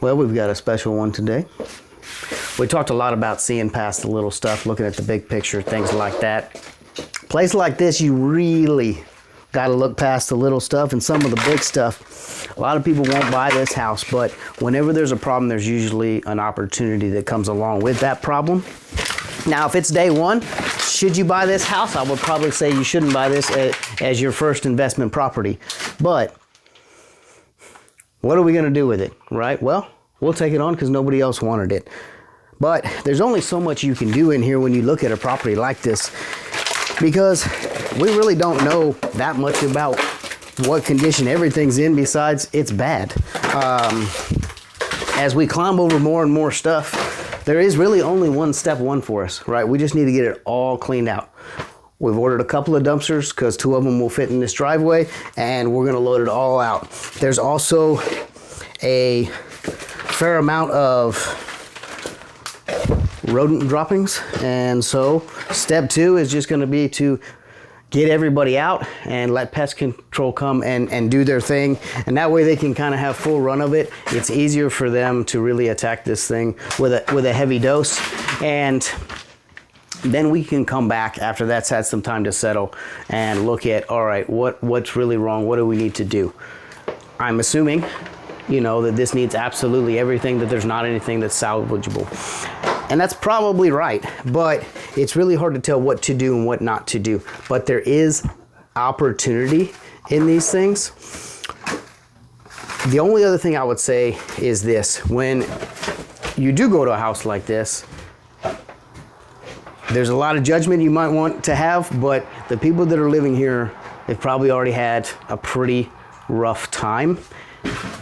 Well, we've got a special one today. We talked a lot about seeing past the little stuff, looking at the big picture, things like that. Place like this, you really got to look past the little stuff and some of the big stuff. A lot of people won't buy this house, but whenever there's a problem, there's usually an opportunity that comes along with that problem. Now, if it's day one, should you buy this house? I would probably say you shouldn't buy this as your first investment property. But what are we going to do with it, right? Well, we'll take it on because nobody else wanted it. But there's only so much you can do in here when you look at a property like this, because we really don't know that much about what condition everything's in besides it's bad. As we climb over more and more stuff, there is really only one step one for us, right? We just need to get it all cleaned out. We've ordered a couple of dumpsters because 2 of them will fit in this driveway, and we're gonna load it all out. There's also a fair amount of rodent droppings, and so step 2 is just going to be to get everybody out and let pest control come and do their thing, and that way they can kind of have full run of it. It's easier for them to really attack this thing with a heavy dose, and then we can come back after that's had some time to settle and look at, all right, what's really wrong, what do we need to do. I'm assuming, you know, that this needs absolutely everything, that there's not anything that's salvageable. And that's probably right, but it's really hard to tell what to do and what not to do. But there is opportunity in these things. The only other thing I would say is this: when you do go to a house like this, there's a lot of judgment you might want to have, but the people that are living here have probably already had a pretty rough time.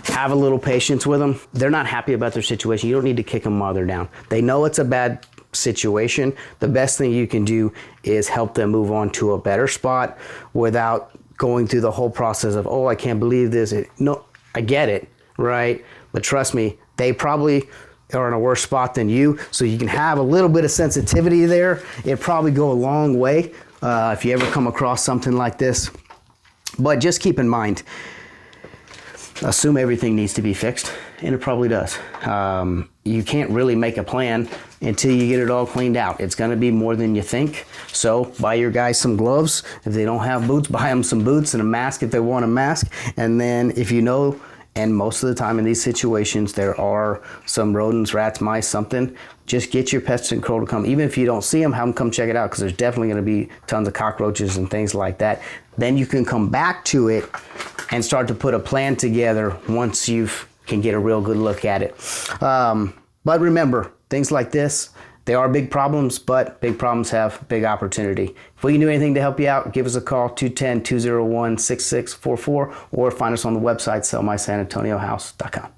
Have a little patience with them. They're not happy about their situation. You don't need to kick them while they're down. They know it's a bad situation. The best thing you can do is help them move on to a better spot without going through the whole process of, oh, I can't believe this. No, I get it, right? But trust me, they probably are in a worse spot than you, so you can have a little bit of sensitivity there. It'd probably go a long way if you ever come across something like this. But just keep in mind, assume everything needs to be fixed, and it probably does. You can't really make a plan until you get it all cleaned out. It's going to be more than you think. So buy your guys some gloves. If they don't have boots, buy them some boots and a mask if they want a mask. And then if you know, and most of the time in these situations, there are some rodents, rats, mice, something, just get your pest control to come. Even if you don't see them, have them come check it out, because there's definitely going to be tons of cockroaches and things like that. Then you can come back to it and start to put a plan together once you can get a real good look at it. But remember, things like this, they are big problems, but big problems have big opportunity. If we can do anything to help you out, give us a call, 210-201-6644, or find us on the website, sellmysanantoniohouse.com.